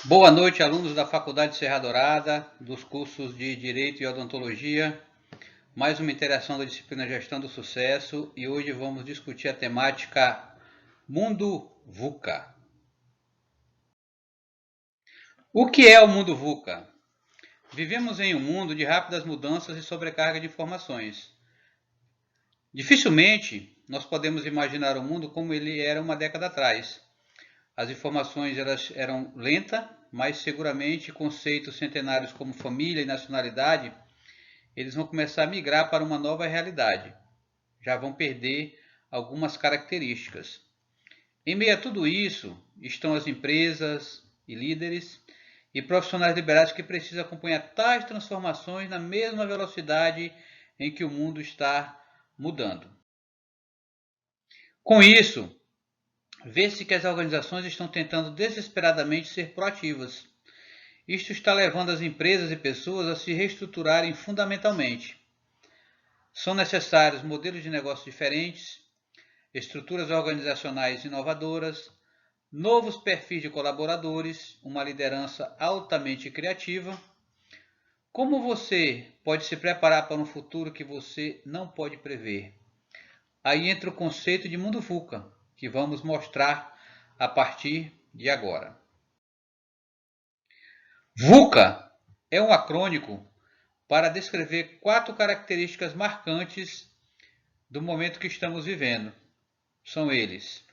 Boa noite, alunos da Faculdade Serra Dourada, dos cursos de Direito e Odontologia. Mais uma interação da disciplina Gestão do Sucesso e hoje vamos discutir a temática Mundo VUCA. O que é o mundo VUCA? Vivemos em um mundo de rápidas mudanças e sobrecarga de informações. Dificilmente nós podemos imaginar o mundo como ele era uma década atrás. As informações eram lentas, mas seguramente conceitos centenários como família e nacionalidade, eles vão começar a migrar para uma nova realidade. Já vão perder algumas características. Em meio a tudo isso, estão as empresas e líderes e profissionais liberados que precisam acompanhar tais transformações na mesma velocidade em que o mundo está mudando. Com isso, vê-se que as organizações estão tentando desesperadamente ser proativas. Isto está levando as empresas e pessoas a se reestruturarem fundamentalmente. São necessários modelos de negócio diferentes, estruturas organizacionais inovadoras, novos perfis de colaboradores, uma liderança altamente criativa. Como você pode se preparar para um futuro que você não pode prever? Aí entra o conceito de mundo VUCA, que vamos mostrar a partir de agora. VUCA é um acrônimo para descrever 4 características marcantes do momento que estamos vivendo. São eles: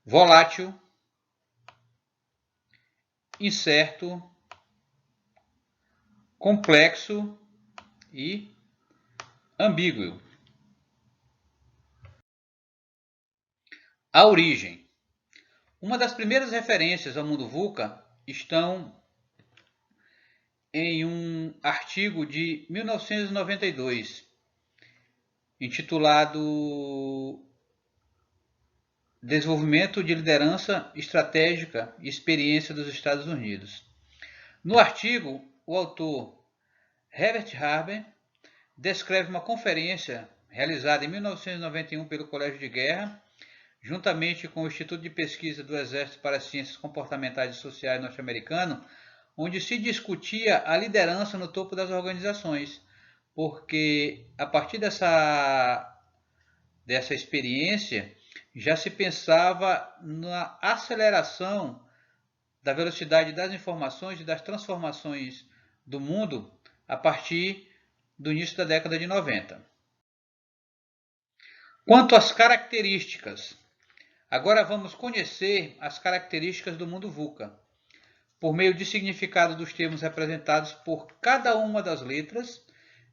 volátil, incerto, complexo e ambíguo. A origem. Uma das primeiras referências ao mundo VUCA estão em um artigo de 1992, intitulado Desenvolvimento de Liderança Estratégica e Experiência dos Estados Unidos. No artigo, o autor Herbert Harber descreve uma conferência realizada em 1991 pelo Colégio de Guerra, juntamente com o Instituto de Pesquisa do Exército para as Ciências Comportamentais e Sociais norte-americano, onde se discutia a liderança no topo das organizações, porque a partir dessa experiência já se pensava na aceleração da velocidade das informações e das transformações do mundo a partir do início da década de 90. Quanto às características, agora vamos conhecer as características do mundo VUCA, por meio de significado dos termos representados por cada uma das letras,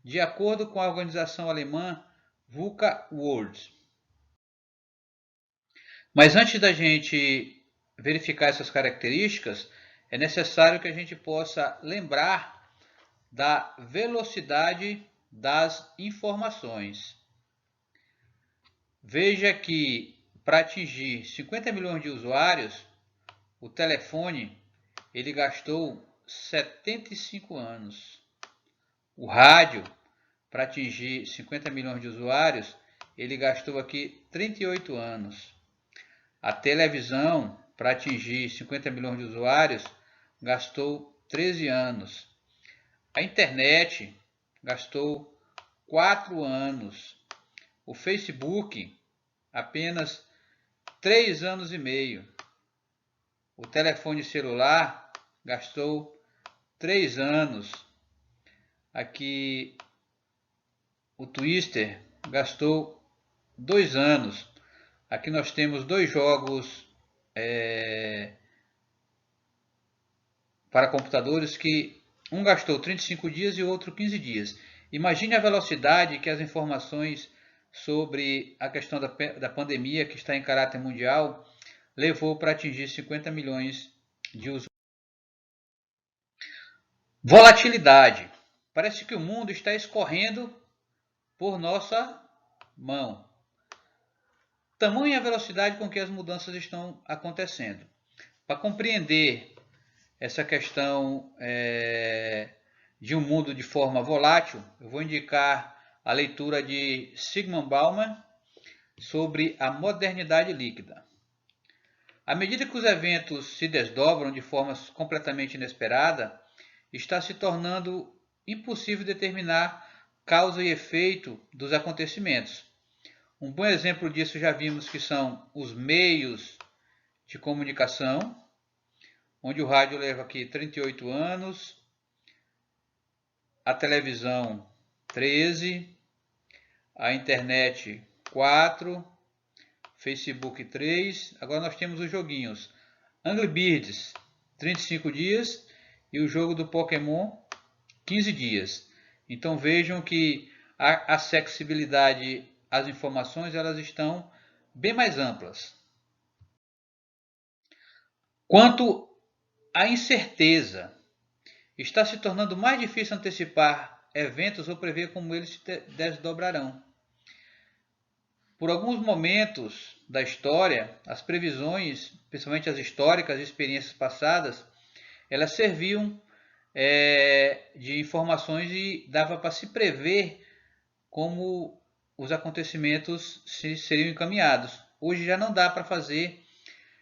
de acordo com a organização alemã VUCA World. Mas antes da gente verificar essas características, é necessário que a gente possa lembrar da velocidade das informações. Veja que para atingir 50 milhões de usuários, o telefone ele gastou 75 anos. O rádio, para atingir 50 milhões de usuários, ele gastou aqui 38 anos. A televisão, para atingir 50 milhões de usuários, gastou 13 anos. A internet gastou 4 anos. O Facebook, apenas 3 anos e meio. O telefone celular gastou 3 anos. Aqui o Twitter gastou 2 anos. Aqui nós temos 2 jogos para computadores que um gastou 35 dias e o outro 15 dias. Imagine a velocidade que as informações sobre a questão da pandemia, que está em caráter mundial, levou para atingir 50 milhões de usuários. Volatilidade. Parece que o mundo está escorrendo por nossa mão. Tamanha a velocidade com que as mudanças estão acontecendo. Para compreender essa questão de um mundo de forma volátil, eu vou indicar a leitura de Zygmunt Bauman sobre a modernidade líquida. À medida que os eventos se desdobram de forma completamente inesperada, está se tornando impossível determinar causa e efeito dos acontecimentos. Um bom exemplo disso já vimos que são os meios de comunicação, onde o rádio leva aqui 38 anos, a televisão 13, a internet 4, Facebook 3, agora nós temos os joguinhos Angry Birds 35 dias e o jogo do Pokémon 15 dias. Então vejam que a acessibilidade às informações elas estão bem mais amplas. Quanto à incerteza, está se tornando mais difícil antecipar eventos ou prever como eles se desdobrarão. Por alguns momentos da história, as previsões, principalmente as históricas e experiências passadas, elas serviam de informações e dava para se prever como os acontecimentos seriam encaminhados. Hoje já não dá para fazer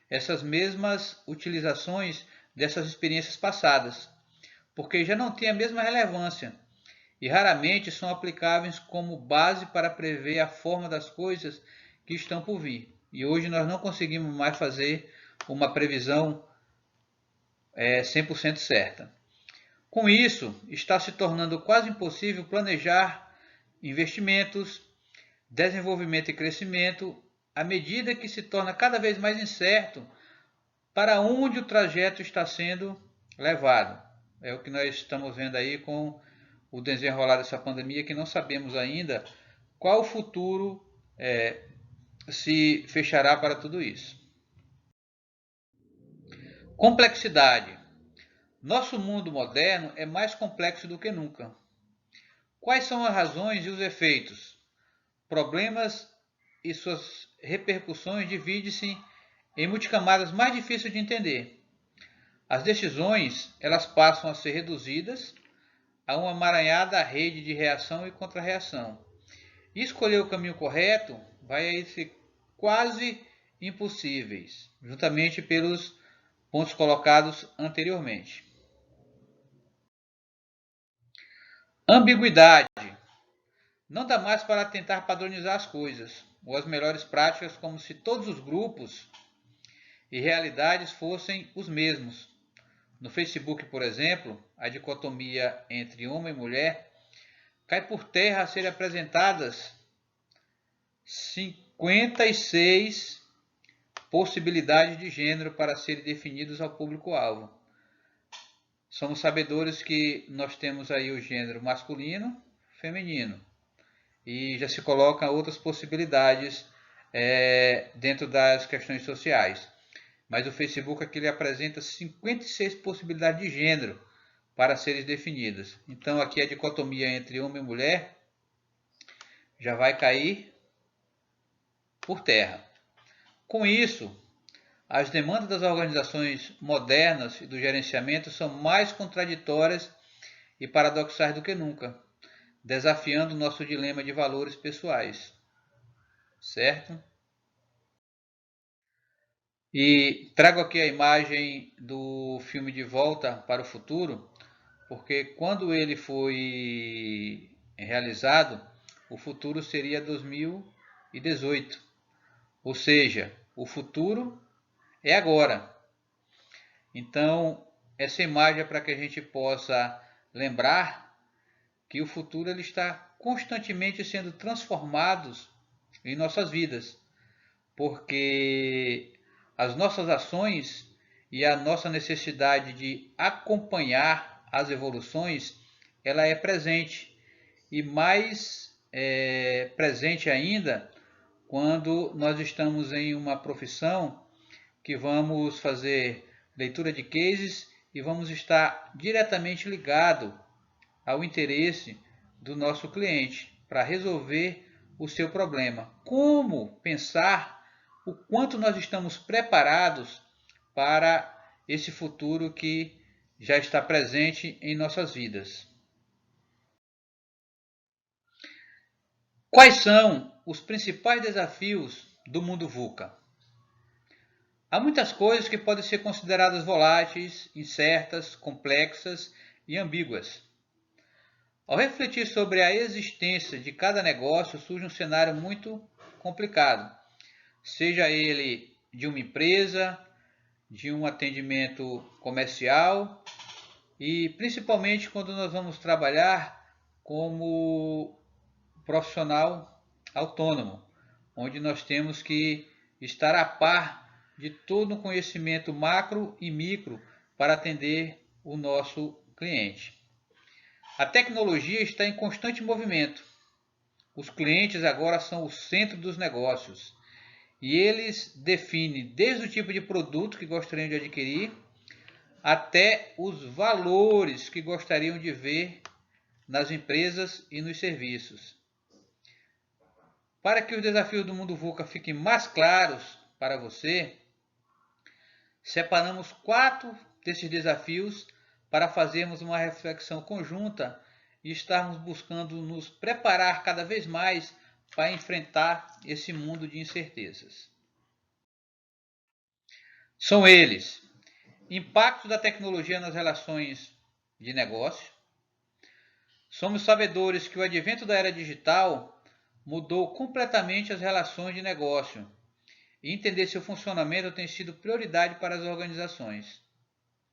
essas mesmas utilizações dessas experiências passadas, porque já não tem a mesma relevância e raramente são aplicáveis como base para prever a forma das coisas que estão por vir. E hoje nós não conseguimos mais fazer uma previsão 100% certa. Com isso, está se tornando quase impossível planejar investimentos, desenvolvimento e crescimento, à medida que se torna cada vez mais incerto para onde o trajeto está sendo levado. É o que nós estamos vendo aí com o desenrolar dessa pandemia, que não sabemos ainda qual o futuro se fechará para tudo isso. Complexidade. Nosso mundo moderno é mais complexo do que nunca. Quais são as razões e os efeitos? Problemas e suas repercussões dividem-se em multicamadas mais difíceis de entender. As decisões elas passam a ser reduzidas a uma emaranhada rede de reação e contra-reação. E escolher o caminho correto vai ser quase impossíveis, juntamente pelos pontos colocados anteriormente. Ambiguidade. Não dá mais para tentar padronizar as coisas, ou as melhores práticas como se todos os grupos e realidades fossem os mesmos. No Facebook, por exemplo, a dicotomia entre homem e mulher cai por terra a serem apresentadas 56 possibilidades de gênero para serem definidos ao público-alvo. Somos sabedores que nós temos aí o gênero masculino, feminino, e já se colocam outras possibilidades dentro das questões sociais. Mas o Facebook aqui ele apresenta 56 possibilidades de gênero para serem definidas. Então aqui a dicotomia entre homem e mulher já vai cair por terra. Com isso, as demandas das organizações modernas e do gerenciamento são mais contraditórias e paradoxais do que nunca, desafiando o nosso dilema de valores pessoais. Certo? E trago aqui a imagem do filme De Volta para o Futuro, porque quando ele foi realizado, o futuro seria 2018. Ou seja, o futuro é agora. Então, essa imagem é para que a gente possa lembrar que o futuro ele está constantemente sendo transformado em nossas vidas, porque as nossas ações e a nossa necessidade de acompanhar as evoluções, ela é presente e mais presente ainda quando nós estamos em uma profissão que vamos fazer leitura de cases e vamos estar diretamente ligado ao interesse do nosso cliente para resolver o seu problema. Como pensar o quanto nós estamos preparados para esse futuro que já está presente em nossas vidas. Quais são os principais desafios do mundo VUCA? Há muitas coisas que podem ser consideradas voláteis, incertas, complexas e ambíguas. Ao refletir sobre a existência de cada negócio, surge um cenário muito complicado, seja ele de uma empresa, de um atendimento comercial e principalmente quando nós vamos trabalhar como profissional autônomo, onde nós temos que estar a par de todo o conhecimento macro e micro para atender o nosso cliente. A tecnologia está em constante movimento. Os clientes agora são o centro dos negócios e eles definem desde o tipo de produto que gostariam de adquirir até os valores que gostariam de ver nas empresas e nos serviços. Para que os desafios do mundo VUCA fiquem mais claros para você, separamos 4 desses desafios para fazermos uma reflexão conjunta e estarmos buscando nos preparar cada vez mais para enfrentar esse mundo de incertezas. São eles: impacto da tecnologia nas relações de negócio. Somos sabedores que o advento da era digital mudou completamente as relações de negócio e entender seu funcionamento tem sido prioridade para as organizações.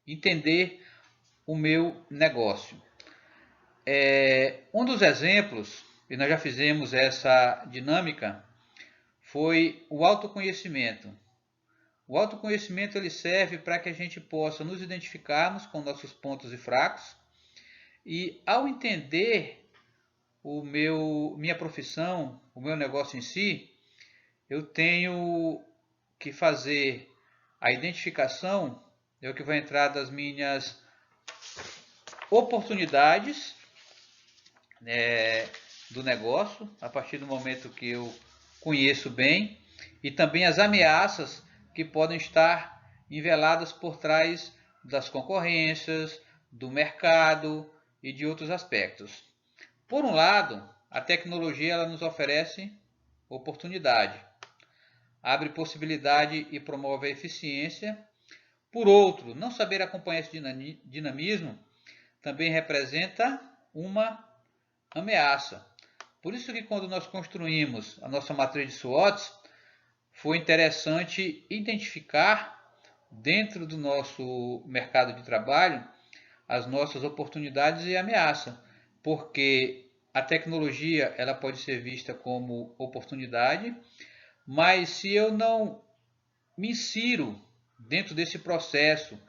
Entender o meu negócio. Um dos exemplos, e nós já fizemos essa dinâmica, foi o autoconhecimento. O autoconhecimento ele serve para que a gente possa nos identificarmos com nossos pontos e fracos e ao entender minha profissão, o meu negócio em si, eu tenho que fazer a identificação, é o que vai entrar das minhas oportunidades do negócio, a partir do momento que eu conheço bem, e também as ameaças que podem estar enveladas por trás das concorrências, do mercado e de outros aspectos. Por um lado, a tecnologia ela nos oferece oportunidade, abre possibilidade e promove a eficiência. Por outro, não saber acompanhar esse dinamismo também representa uma ameaça. Por isso que quando nós construímos a nossa matriz de SWOT, foi interessante identificar dentro do nosso mercado de trabalho as nossas oportunidades e ameaças, porque a tecnologia ela pode ser vista como oportunidade, mas se eu não me insiro dentro desse processo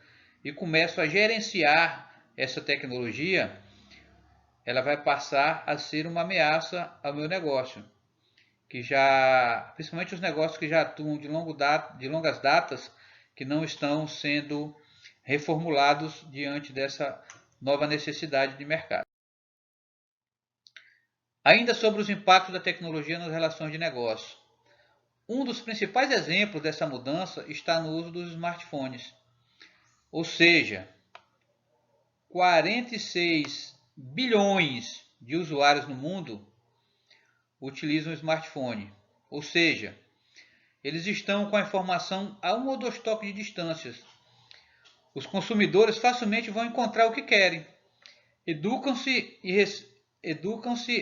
e começo a gerenciar essa tecnologia, ela vai passar a ser uma ameaça ao meu negócio, que já, principalmente os negócios que já atuam de longas datas, que não estão sendo reformulados diante dessa nova necessidade de mercado. Ainda sobre os impactos da tecnologia nas relações de negócio. Um dos principais exemplos dessa mudança está no uso dos smartphones. Ou seja, 46 bilhões de usuários no mundo utilizam o smartphone. Ou seja, eles estão com a informação a 1 ou 2 toques de distância. Os consumidores facilmente vão encontrar o que querem. Educam-se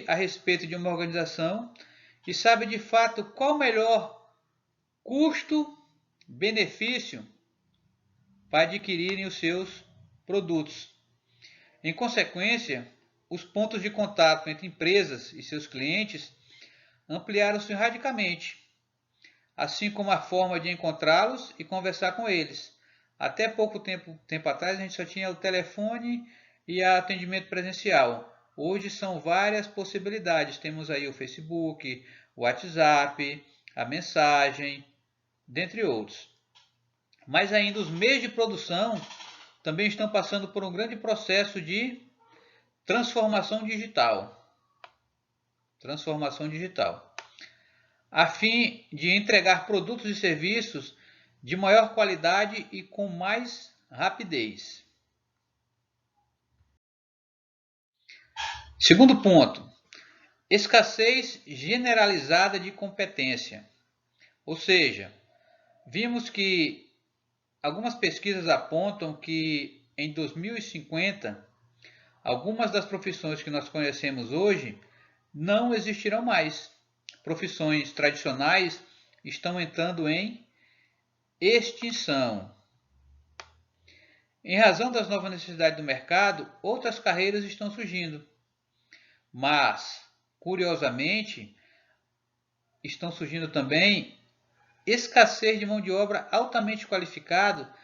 a respeito de uma organização e sabem de fato qual o melhor custo-benefício para adquirirem os seus produtos. Em consequência, os pontos de contato entre empresas e seus clientes ampliaram-se radicalmente, assim como a forma de encontrá-los e conversar com eles. Até pouco tempo atrás a gente só tinha o telefone e o atendimento presencial. Hoje são várias possibilidades. Temos aí o Facebook, o WhatsApp, a mensagem, dentre outros. Mas ainda os meios de produção também estão passando por um grande processo de transformação digital. A fim de entregar produtos e serviços de maior qualidade e com mais rapidez. Segundo ponto, escassez generalizada de competência. Ou seja, vimos que algumas pesquisas apontam que em 2050, algumas das profissões que nós conhecemos hoje não existirão mais. Profissões tradicionais estão entrando em extinção. Em razão das novas necessidades do mercado, outras carreiras estão surgindo. Mas, curiosamente, estão surgindo também escassez de mão de obra altamente qualificada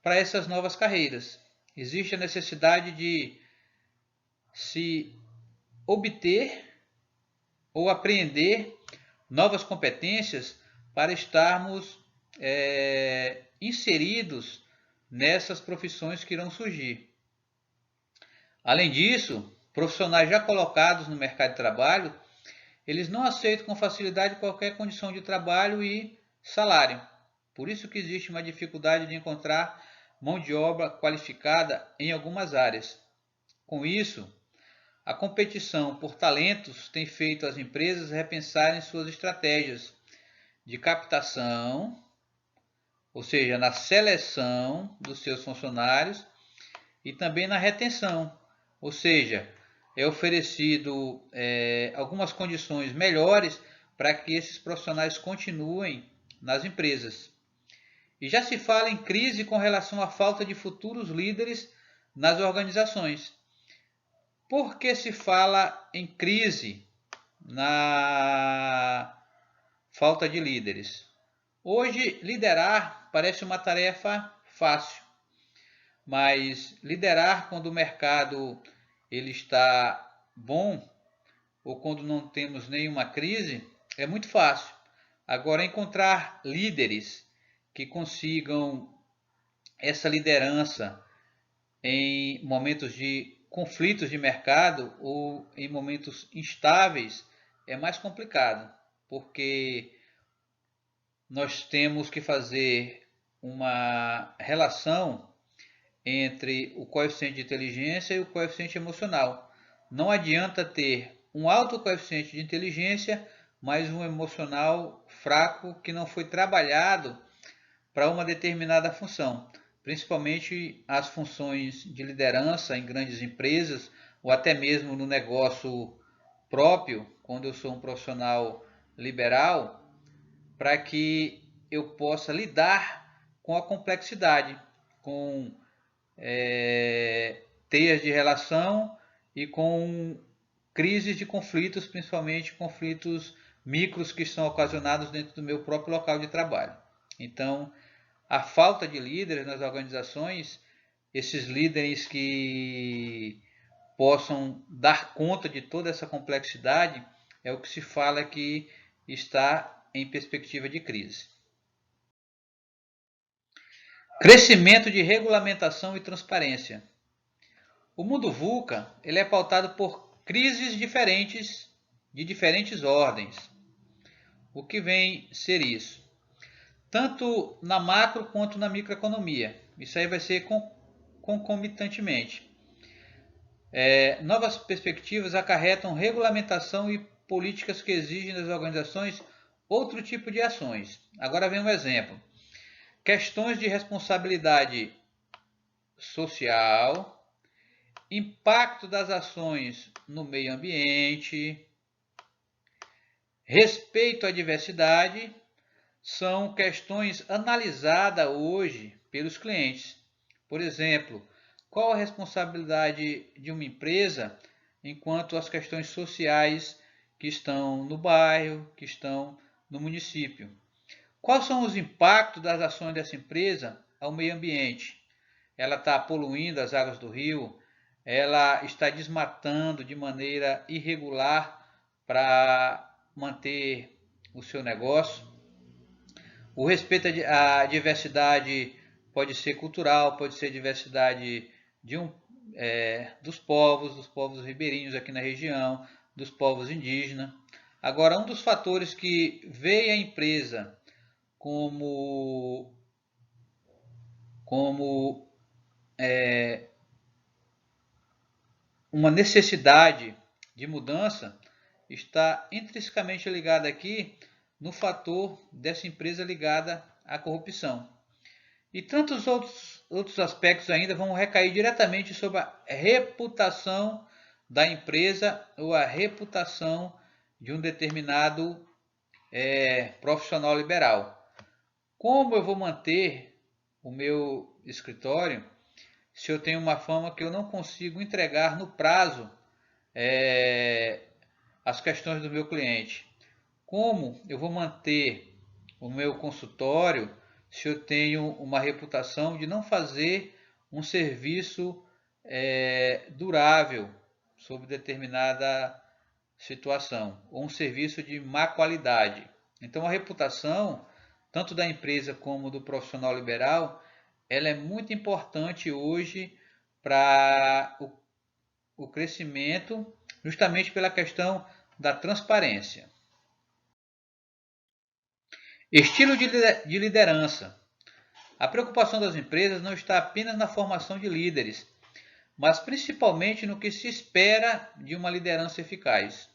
para essas novas carreiras. Existe a necessidade de se obter ou apreender novas competências para estarmos inseridos nessas profissões que irão surgir. Além disso, profissionais já colocados no mercado de trabalho, eles não aceitam com facilidade qualquer condição de trabalho e salário. Por isso que existe uma dificuldade de encontrar mão de obra qualificada em algumas áreas. Com isso, a competição por talentos tem feito as empresas repensarem suas estratégias de captação, ou seja, na seleção dos seus funcionários e também na retenção, ou seja, é oferecido algumas condições melhores para que esses profissionais continuem nas empresas. E já se fala em crise com relação à falta de futuros líderes nas organizações. Por que se fala em crise na falta de líderes? Hoje, liderar parece uma tarefa fácil, mas liderar quando o mercado ele está bom ou quando não temos nenhuma crise é muito fácil. Agora, encontrar líderes que consigam essa liderança em momentos de conflitos de mercado ou em momentos instáveis é mais complicado, porque nós temos que fazer uma relação entre o coeficiente de inteligência e o coeficiente emocional. Não adianta ter um alto coeficiente de inteligência, mas um emocional fraco que não foi trabalhado para uma determinada função, principalmente as funções de liderança em grandes empresas ou até mesmo no negócio próprio, quando eu sou um profissional liberal, para que eu possa lidar com a complexidade, com teias de relação e com crises de conflitos, principalmente conflitos micros que são ocasionados dentro do meu próprio local de trabalho. Então, a falta de líderes nas organizações, esses líderes que possam dar conta de toda essa complexidade, é o que se fala que está em perspectiva de crise. Crescimento de regulamentação e transparência. O mundo VUCA ele é pautado por crises diferentes, de diferentes ordens. O que vem ser isso? Tanto na macro quanto na microeconomia. Isso aí vai ser concomitantemente. Novas perspectivas acarretam regulamentação e políticas que exigem das organizações outro tipo de ações. Agora vem um exemplo. Questões de responsabilidade social, impacto das ações no meio ambiente, respeito à diversidade, são questões analisadas hoje pelos clientes. Por exemplo, qual a responsabilidade de uma empresa enquanto as questões sociais que estão no bairro, que estão no município? Quais são os impactos das ações dessa empresa ao meio ambiente? Ela está poluindo as águas do rio? Ela está desmatando de maneira irregular para manter o seu negócio? O respeito à diversidade pode ser cultural, pode ser diversidade dos povos ribeirinhos aqui na região, dos povos indígenas. Agora, um dos fatores que vê a empresa como uma necessidade de mudança está intrinsecamente ligado aqui no fator dessa empresa ligada à corrupção. E tantos outros aspectos ainda vão recair diretamente sobre a reputação da empresa ou a reputação de um determinado profissional liberal. Como eu vou manter o meu escritório se eu tenho uma fama que eu não consigo entregar no prazo as questões do meu cliente? Como eu vou manter o meu consultório se eu tenho uma reputação de não fazer um serviço durável sob determinada situação, ou um serviço de má qualidade? Então, a reputação, tanto da empresa como do profissional liberal, ela é muito importante hoje para o crescimento, justamente pela questão da transparência. Estilo de liderança. A preocupação das empresas não está apenas na formação de líderes, mas principalmente no que se espera de uma liderança eficaz.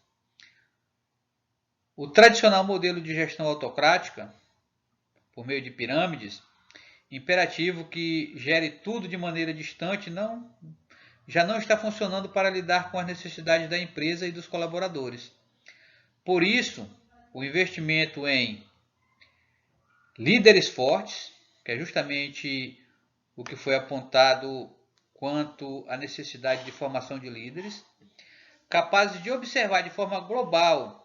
O tradicional modelo de gestão autocrática, por meio de pirâmides, imperativo que gere tudo de maneira distante, já não está funcionando para lidar com as necessidades da empresa e dos colaboradores. Por isso, o investimento em líderes fortes, que é justamente o que foi apontado quanto à necessidade de formação de líderes, capazes de observar de forma global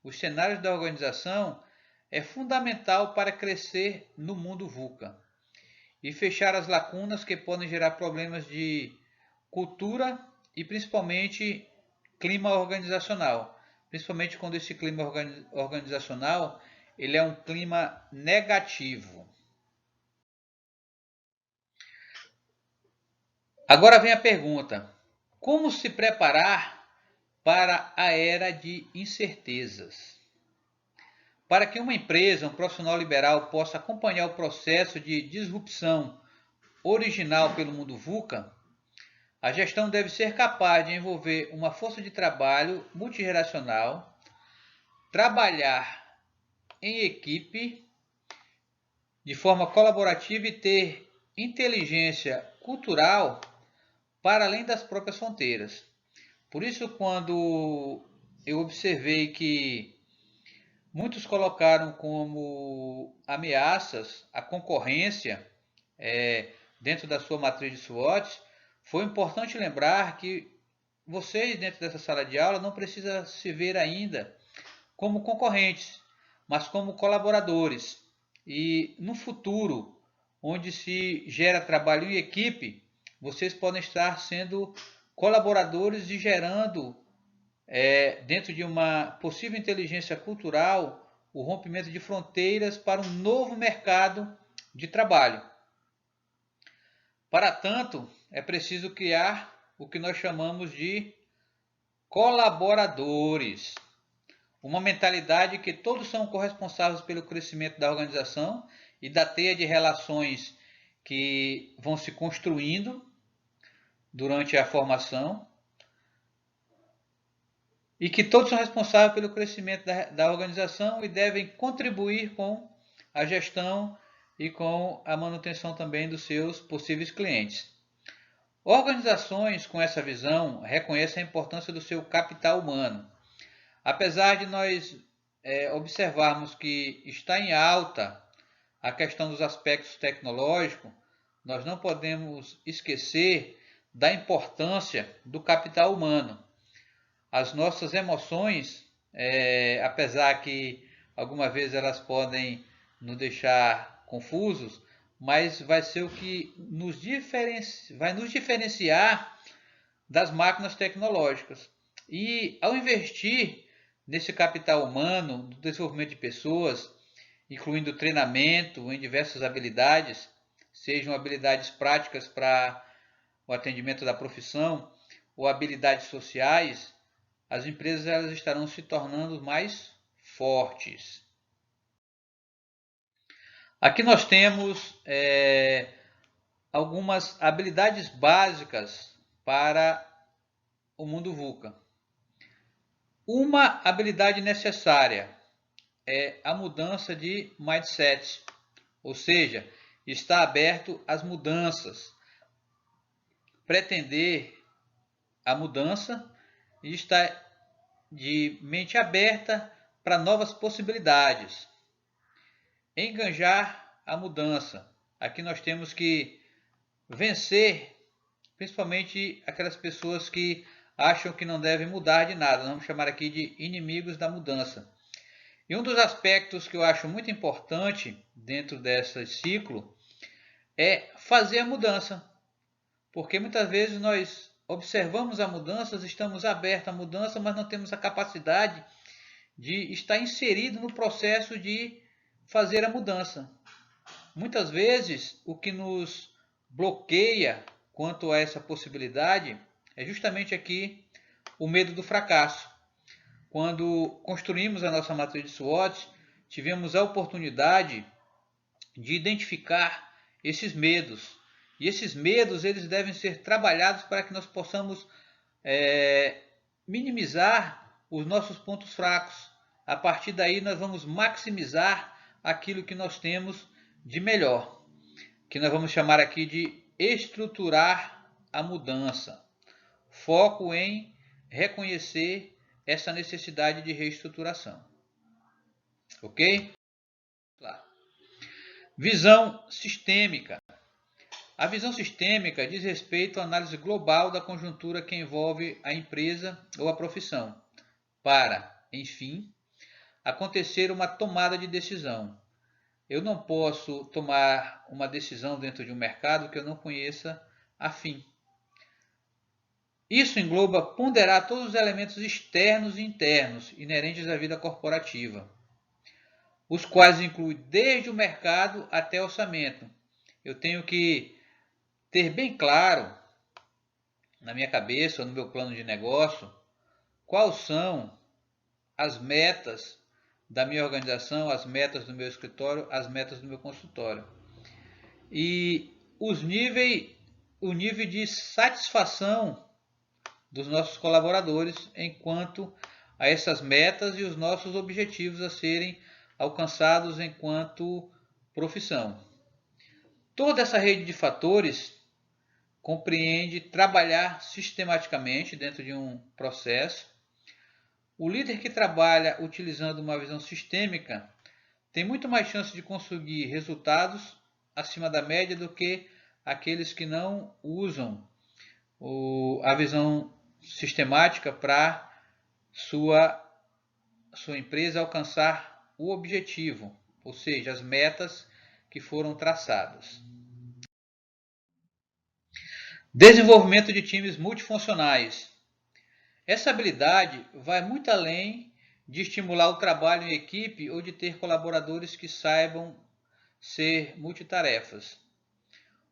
os cenários da organização, é fundamental para crescer no mundo VUCA e fechar as lacunas que podem gerar problemas de cultura e principalmente clima organizacional, principalmente quando esse clima organizacional ele é um clima negativo. Agora vem a pergunta: como se preparar para a era de incertezas? Para que uma empresa, um profissional liberal possa acompanhar o processo de disrupção original pelo mundo VUCA, a gestão deve ser capaz de envolver uma força de trabalho multigeracional, trabalhar em equipe de forma colaborativa e ter inteligência cultural para além das próprias fronteiras. Por isso, quando eu observei que muitos colocaram como ameaças a concorrência dentro da sua matriz de SWOT, foi importante lembrar que vocês, dentro dessa sala de aula, não precisam se ver ainda como concorrentes, mas como colaboradores. E no futuro, onde se gera trabalho em equipe, vocês podem estar sendo colaboradores e gerando, dentro de uma possível inteligência cultural, o rompimento de fronteiras para um novo mercado de trabalho. Para tanto, é preciso criar o que nós chamamos de colaboradores. Uma mentalidade que todos são corresponsáveis pelo crescimento da organização e da teia de relações que vão se construindo durante a formação e que todos são responsáveis pelo crescimento da organização e devem contribuir com a gestão e com a manutenção também dos seus possíveis clientes. Organizações com essa visão reconhecem a importância do seu capital humano. Apesar de nós observarmos que está em alta a questão dos aspectos tecnológicos, nós não podemos esquecer da importância do capital humano. As nossas emoções, apesar que algumas vezes elas podem nos deixar confusos, mas vai ser o que vai nos diferenciar das máquinas tecnológicas. E ao investir nesse capital humano, no desenvolvimento de pessoas, incluindo treinamento em diversas habilidades, sejam habilidades práticas para o atendimento da profissão ou habilidades sociais, as empresas elas estarão se tornando mais fortes. Aqui nós temos algumas habilidades básicas para o mundo VUCA. Uma habilidade necessária é a mudança de mindset, ou seja, está aberto às mudanças, pretender a mudança e está de mente aberta para novas possibilidades. Enganjar a mudança. Aqui nós temos que vencer, principalmente aquelas pessoas que acham que não devem mudar de nada. Vamos chamar aqui de inimigos da mudança. E um dos aspectos que eu acho muito importante dentro desse ciclo é fazer a mudança. Porque muitas vezes nós observamos a mudança, estamos abertos à mudança, mas não temos a capacidade de estar inserido no processo de fazer a mudança. Muitas vezes o que nos bloqueia quanto a essa possibilidade é justamente aqui o medo do fracasso. Quando construímos a nossa matriz de SWOT, tivemos a oportunidade de identificar esses medos. E esses medos eles devem ser trabalhados para que nós possamos minimizar os nossos pontos fracos. A partir daí nós vamos maximizar aquilo que nós temos de melhor, que nós vamos chamar aqui de estruturar a mudança. Foco em reconhecer essa necessidade de reestruturação. Ok? Visão sistêmica. A visão sistêmica diz respeito à análise global da conjuntura que envolve a empresa ou a profissão, para, enfim, acontecer uma tomada de decisão. Eu não posso tomar uma decisão dentro de um mercado que eu não conheça a fim. Isso engloba ponderar todos os elementos externos e internos inerentes à vida corporativa, os quais incluem desde o mercado até o orçamento. Eu tenho que ter bem claro na minha cabeça ou no meu plano de negócio quais são as metas da minha organização, as metas do meu escritório, as metas do meu consultório. E o nível de satisfação dos nossos colaboradores enquanto a essas metas e os nossos objetivos a serem alcançados enquanto profissão. Toda essa rede de fatores compreende trabalhar sistematicamente dentro de um processo. O líder que trabalha utilizando uma visão sistêmica tem muito mais chance de conseguir resultados acima da média do que aqueles que não usam a visão sistemática para sua empresa alcançar o objetivo, ou seja, as metas que foram traçadas. Desenvolvimento de times multifuncionais. Essa habilidade vai muito além de estimular o trabalho em equipe ou de ter colaboradores que saibam ser multitarefas.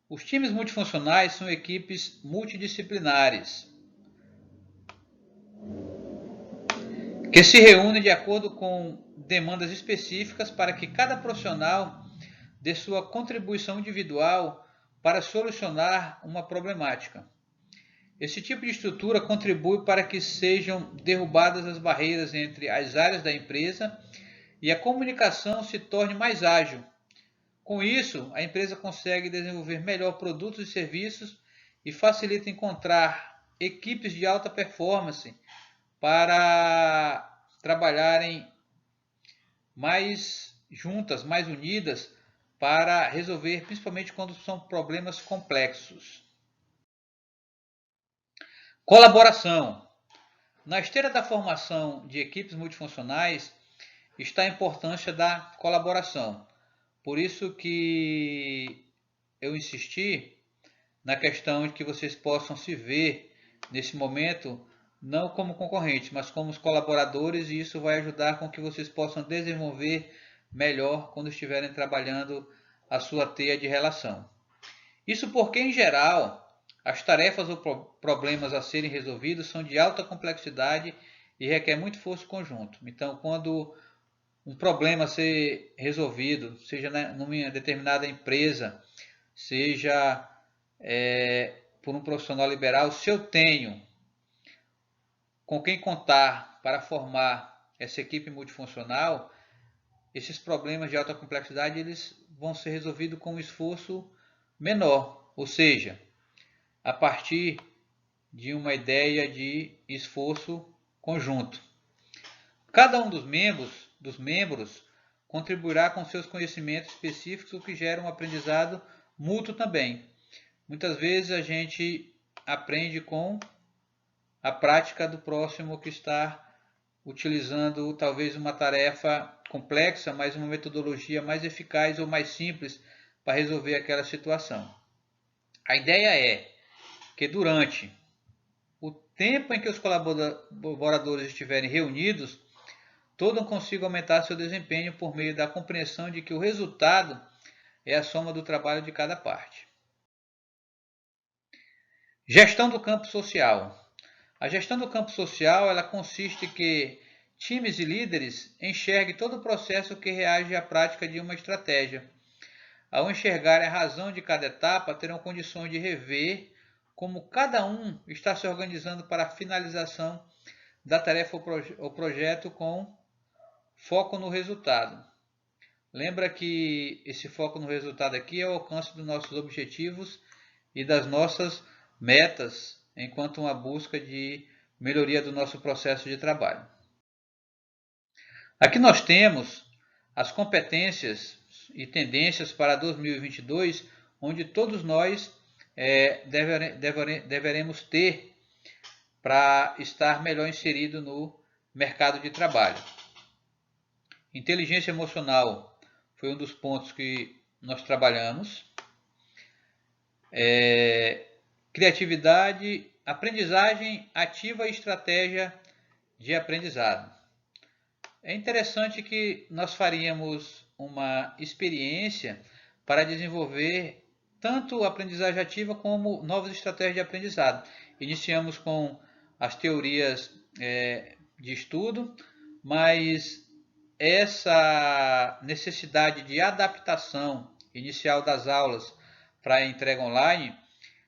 Os times multifuncionais são equipes multidisciplinares que se reúnem de acordo com demandas específicas para que cada profissional dê sua contribuição individual para solucionar uma problemática. Esse tipo de estrutura contribui para que sejam derrubadas as barreiras entre as áreas da empresa e a comunicação se torne mais ágil. Com isso, a empresa consegue desenvolver melhor produtos e serviços e facilita encontrar equipes de alta performance para trabalharem mais juntas, mais unidas, para resolver, principalmente quando são problemas complexos. Colaboração. Na esteira da formação de equipes multifuncionais está a importância da colaboração. Por isso que eu insisti na questão de que vocês possam se ver nesse momento não como concorrentes, mas como os colaboradores, e isso vai ajudar com que vocês possam desenvolver melhor quando estiverem trabalhando a sua teia de relação. Isso porque, em geral, as tarefas ou problemas a serem resolvidos são de alta complexidade e requer muito esforço conjunto. Então, quando um problema ser resolvido, seja numa determinada empresa, seja por um profissional liberal, se eu tenho com quem contar para formar essa equipe multifuncional, esses problemas de alta complexidade eles vão ser resolvidos com um esforço menor, ou seja, a partir de uma ideia de esforço conjunto. Cada um dos membros contribuirá com seus conhecimentos específicos, o que gera um aprendizado mútuo também. Muitas vezes a gente aprende com a prática do próximo que está utilizando talvez uma tarefa complexa, mas uma metodologia mais eficaz ou mais simples para resolver aquela situação. A ideia é que durante o tempo em que os colaboradores estiverem reunidos, todos consigam aumentar seu desempenho por meio da compreensão de que o resultado é a soma do trabalho de cada parte. Gestão do campo social. A gestão do campo social ela consiste em que times e líderes enxerguem todo o processo que reage à prática de uma estratégia. Ao enxergar a razão de cada etapa, terão condições de rever como cada um está se organizando para a finalização da tarefa ou projeto com foco no resultado. Lembra que esse foco no resultado aqui é o alcance dos nossos objetivos e das nossas metas, enquanto uma busca de melhoria do nosso processo de trabalho. Aqui nós temos as competências e tendências para 2022, onde todos nós deveremos ter para estar melhor inserido no mercado de trabalho. Inteligência emocional foi um dos pontos que nós trabalhamos. Criatividade, aprendizagem ativa e estratégia de aprendizado. É interessante que nós faríamos uma experiência para desenvolver tanto aprendizagem ativa como novas estratégias de aprendizado. Iniciamos com as teorias de estudo, mas essa necessidade de adaptação inicial das aulas para a entrega online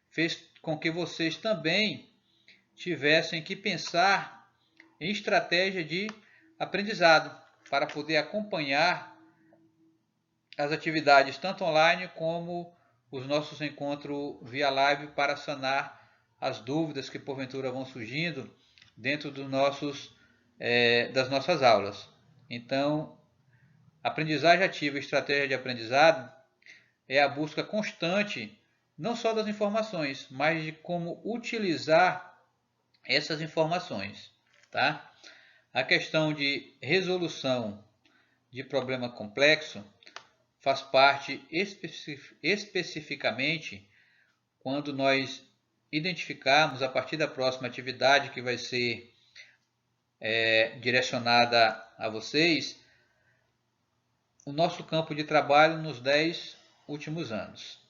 fez com que vocês também tivessem que pensar em estratégia de aprendizado para poder acompanhar as atividades tanto online como os nossos encontros via live para sanar as dúvidas que porventura vão surgindo dentro das nossas aulas. Então, aprendizagem ativa e estratégia de aprendizado é a busca constante não só das informações, mas de como utilizar essas informações, tá? A questão de resolução de problema complexo faz parte especificamente quando nós identificarmos a partir da próxima atividade que vai ser direcionada a vocês, o nosso campo de trabalho nos 10 últimos anos.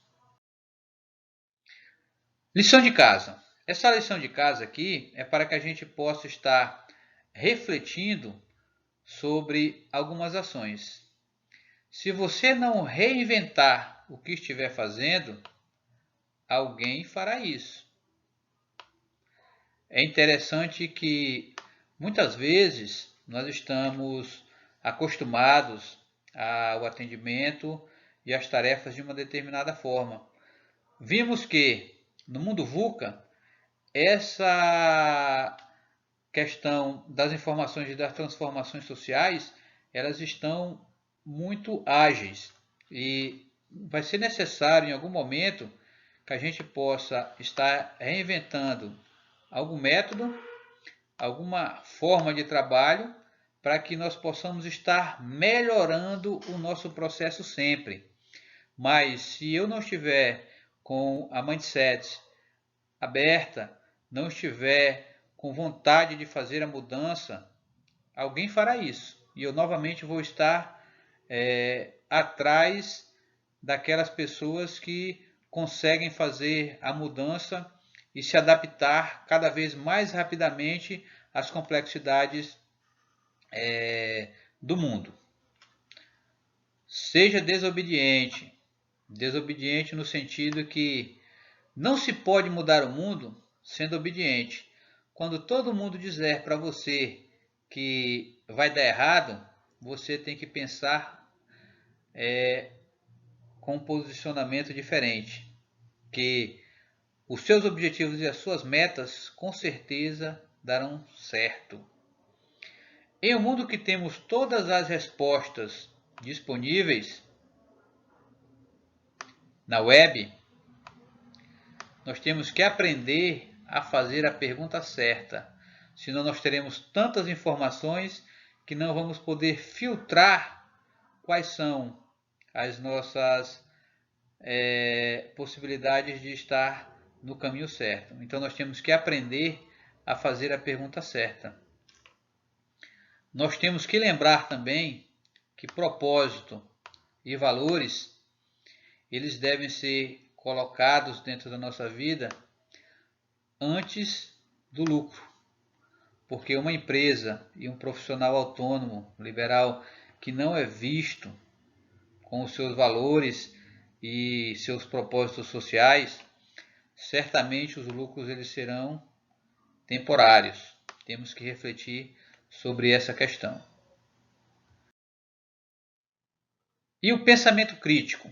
Lição de casa. Essa lição de casa aqui é para que a gente possa estar refletindo sobre algumas ações. Se você não reinventar o que estiver fazendo, alguém fará isso. É interessante que muitas vezes nós estamos acostumados ao atendimento e às tarefas de uma determinada forma. Vimos que no mundo VUCA, essa questão das informações e das transformações sociais, elas estão muito ágeis e vai ser necessário em algum momento que a gente possa estar reinventando algum método, alguma forma de trabalho para que nós possamos estar melhorando o nosso processo sempre. Mas se eu não estiver com a mindset aberta, não estiver com vontade de fazer a mudança, alguém fará isso. E eu novamente vou estar atrás daquelas pessoas que conseguem fazer a mudança e se adaptar cada vez mais rapidamente às complexidades do mundo. Seja desobediente. Desobediente no sentido que não se pode mudar o mundo sendo obediente. Quando todo mundo dizer para você que vai dar errado, você tem que pensar com um posicionamento diferente, que os seus objetivos e as suas metas com certeza darão certo. Em um mundo que temos todas as respostas disponíveis na web, nós temos que aprender a fazer a pergunta certa. Senão nós teremos tantas informações que não vamos poder filtrar quais são as nossas possibilidades de estar no caminho certo. Então nós temos que aprender a fazer a pergunta certa. Nós temos que lembrar também que propósito e valores, eles devem ser colocados dentro da nossa vida antes do lucro. Porque uma empresa e um profissional autônomo, liberal, que não é visto com os seus valores e seus propósitos sociais, certamente os lucros eles serão temporários. Temos que refletir sobre essa questão. E o pensamento crítico?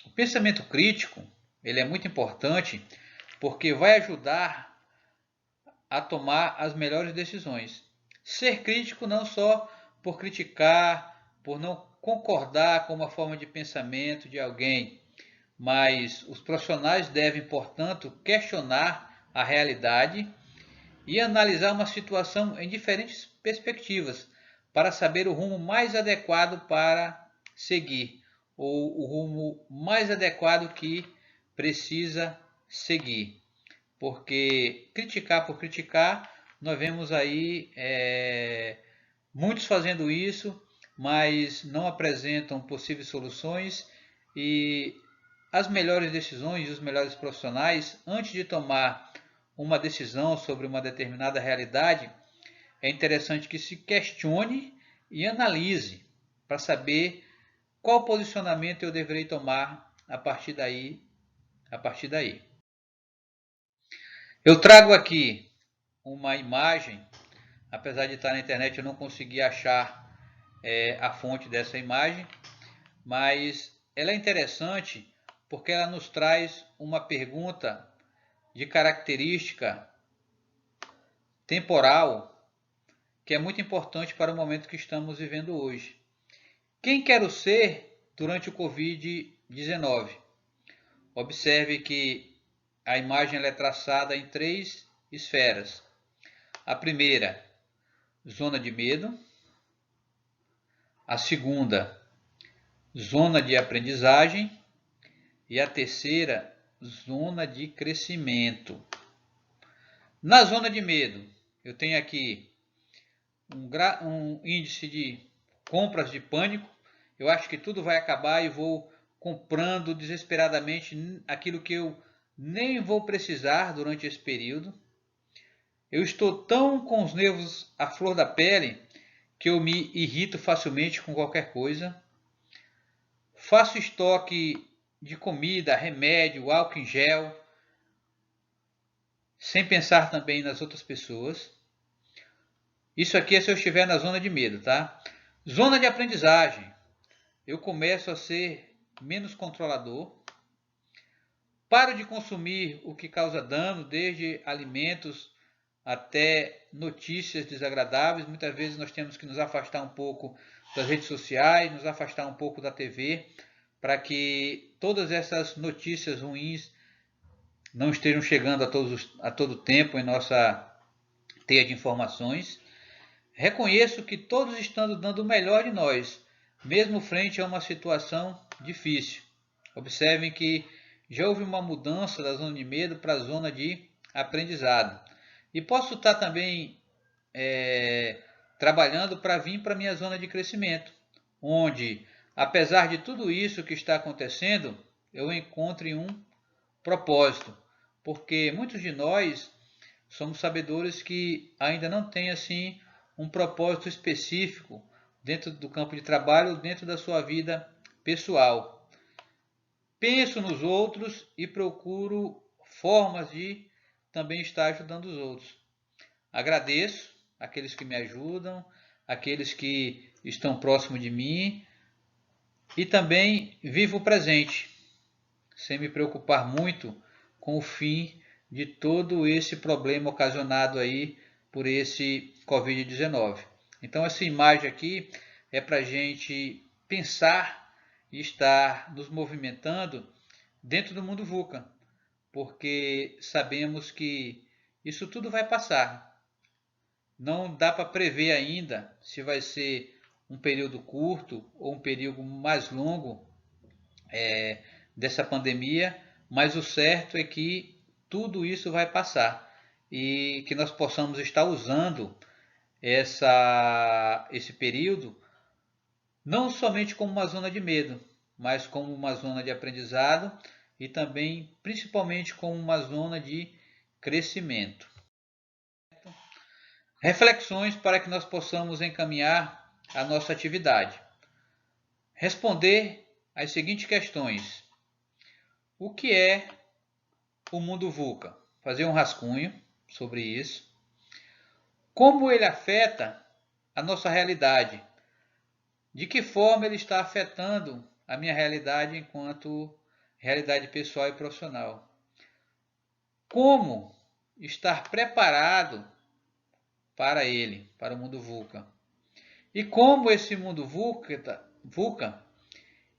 O pensamento crítico ele é muito importante porque vai ajudar a tomar as melhores decisões. Ser crítico não só por criticar, por não concordar com uma forma de pensamento de alguém, mas os profissionais devem, portanto, questionar a realidade e analisar uma situação em diferentes perspectivas para saber o rumo mais adequado para seguir, ou o rumo mais adequado que precisa seguir. Porque criticar por criticar, nós vemos aí muitos fazendo isso, mas não apresentam possíveis soluções e as melhores decisões e os melhores profissionais, antes de tomar uma decisão sobre uma determinada realidade, é interessante que se questione e analise para saber qual posicionamento eu deverei tomar a partir daí. Eu trago aqui uma imagem, apesar de estar na internet eu não consegui achar a fonte dessa imagem, mas ela é interessante porque ela nos traz uma pergunta de característica temporal que é muito importante para o momento que estamos vivendo hoje. Quem quero ser durante o Covid-19? Observe que a imagem é traçada em 3 esferas. A primeira, zona de medo. A segunda, zona de aprendizagem. E a terceira, zona de crescimento. Na zona de medo, eu tenho aqui um índice de compras de pânico. Eu acho que tudo vai acabar e vou comprando desesperadamente aquilo que eu nem vou precisar durante esse período. Eu estou tão com os nervos à flor da pele que eu me irrito facilmente com qualquer coisa. Faço estoque de comida, remédio, álcool em gel, sem pensar também nas outras pessoas. Isso aqui é se eu estiver na zona de medo, tá? Zona de aprendizagem. Eu começo a ser menos controlador. Paro de consumir o que causa dano, desde alimentos até notícias desagradáveis. Muitas vezes nós temos que nos afastar um pouco das redes sociais, nos afastar um pouco da TV, para que todas essas notícias ruins não estejam chegando a todo tempo em nossa teia de informações. Reconheço que todos estão dando o melhor de nós, mesmo frente a uma situação difícil. Observem que já houve uma mudança da zona de medo para a zona de aprendizado. E posso estar também trabalhando para vir para a minha zona de crescimento, onde, apesar de tudo isso que está acontecendo, eu encontre um propósito. Porque muitos de nós somos sabedores que ainda não têm assim um propósito específico dentro do campo de trabalho, dentro da sua vida pessoal. Penso nos outros e procuro formas de também estar ajudando os outros. Agradeço aqueles que me ajudam, aqueles que estão próximos de mim, e também vivo o presente, sem me preocupar muito com o fim de todo esse problema ocasionado aí por esse Covid-19. Então essa imagem aqui é para a gente pensar e estar nos movimentando dentro do mundo VUCA, porque sabemos que isso tudo vai passar. Não dá para prever ainda se vai ser um período curto ou um período mais longo dessa pandemia, mas o certo é que tudo isso vai passar e que nós possamos estar usando esse período não somente como uma zona de medo, mas como uma zona de aprendizado e também, principalmente, como uma zona de crescimento. Reflexões para que nós possamos encaminhar a nossa atividade. Responder às seguintes questões. O que é o mundo VUCA? Fazer um rascunho sobre isso. Como ele afeta a nossa realidade? De que forma ele está afetando a minha realidade enquanto realidade pessoal e profissional? Como estar preparado para ele, para o mundo VUCA? E como esse mundo VUCA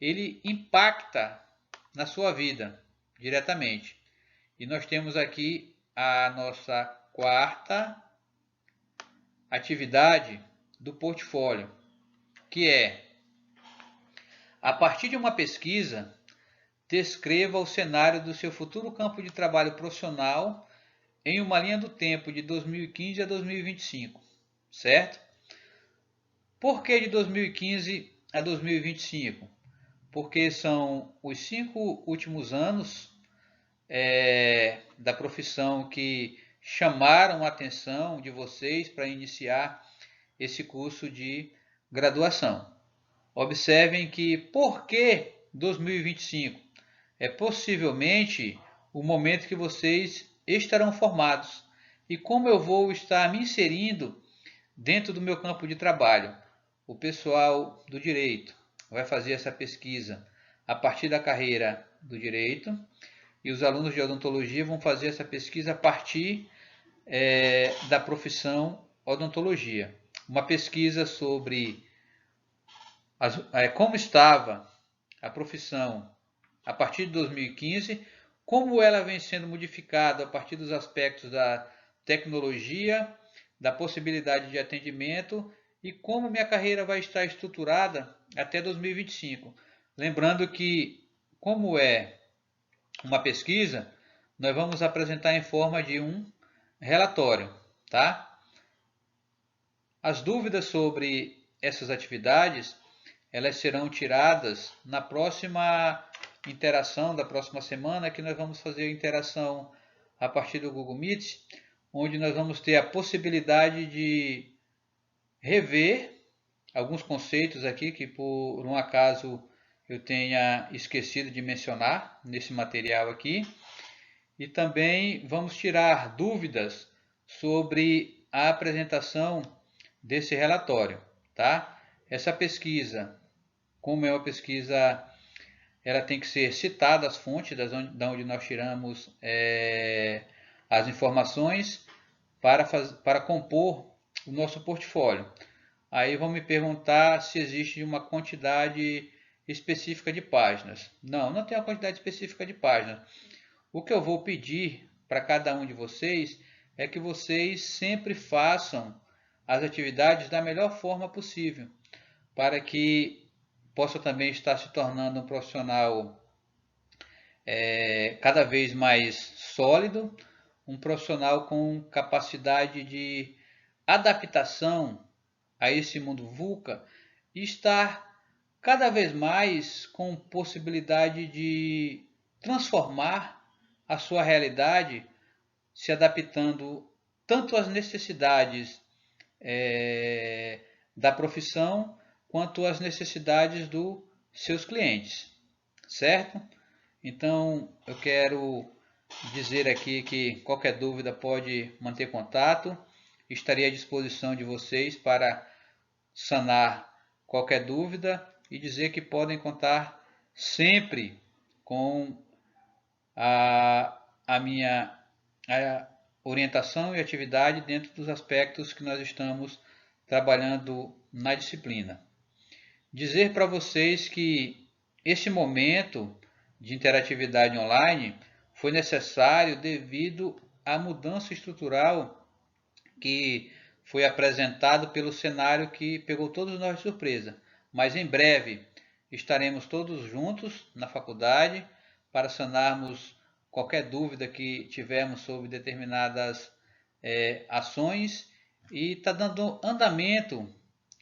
ele impacta na sua vida diretamente. E nós temos aqui a nossa quarta atividade do portfólio, que é, a partir de uma pesquisa, descreva o cenário do seu futuro campo de trabalho profissional em uma linha do tempo de 2015 a 2025, certo? Por que de 2015 a 2025? Porque são os 5 últimos anos da profissão que chamaram a atenção de vocês para iniciar esse curso de graduação. Observem que por que 2025? É possivelmente o momento que vocês estarão formados. E como eu vou estar me inserindo dentro do meu campo de trabalho? O pessoal do direito vai fazer essa pesquisa a partir da carreira do direito e os alunos de odontologia vão fazer essa pesquisa a partir da profissão odontologia. Uma pesquisa sobre como estava a profissão a partir de 2015, como ela vem sendo modificada a partir dos aspectos da tecnologia, da possibilidade de atendimento e como minha carreira vai estar estruturada até 2025. Lembrando que, como é uma pesquisa, nós vamos apresentar em forma de um relatório, tá? As dúvidas sobre essas atividades, elas serão tiradas na próxima interação da próxima semana, que nós vamos fazer a interação a partir do Google Meet, onde nós vamos ter a possibilidade de rever alguns conceitos aqui que por um acaso eu tenha esquecido de mencionar nesse material aqui. E também vamos tirar dúvidas sobre a apresentação desse relatório, tá? Essa pesquisa, como é uma pesquisa, ela tem que ser citada as fontes da onde nós tiramos as informações para compor o nosso portfólio. Aí vão me perguntar se existe uma quantidade específica de páginas. Não, não tem uma quantidade específica de páginas. O que eu vou pedir para cada um de vocês é que vocês sempre façam as atividades da melhor forma possível, para que possa também estar se tornando um profissional cada vez mais sólido, um profissional com capacidade de adaptação a esse mundo VUCA e estar cada vez mais com possibilidade de transformar a sua realidade, se adaptando tanto às necessidades da profissão quanto às necessidades dos seus clientes, certo? Então eu quero dizer aqui que qualquer dúvida pode manter contato, estarei à disposição de vocês para sanar qualquer dúvida e dizer que podem contar sempre com a minha orientação e atividade dentro dos aspectos que nós estamos trabalhando na disciplina. Dizer para vocês que esse momento de interatividade online foi necessário devido à mudança estrutural que foi apresentado pelo cenário que pegou todos nós de surpresa. Mas em breve estaremos todos juntos na faculdade para sanarmos qualquer dúvida que tivermos sobre determinadas ações e está dando andamento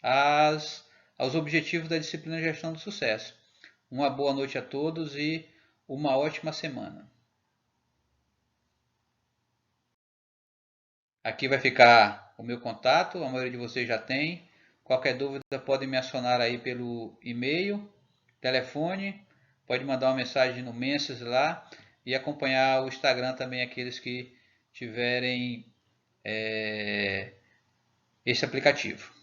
aos objetivos da disciplina de Gestão do Sucesso. Uma boa noite a todos e uma ótima semana. Aqui vai ficar o meu contato, a maioria de vocês já tem. Qualquer dúvida podem me acionar aí pelo e-mail, telefone, pode mandar uma mensagem no Mensagens lá e acompanhar o Instagram também, aqueles que tiverem esse aplicativo.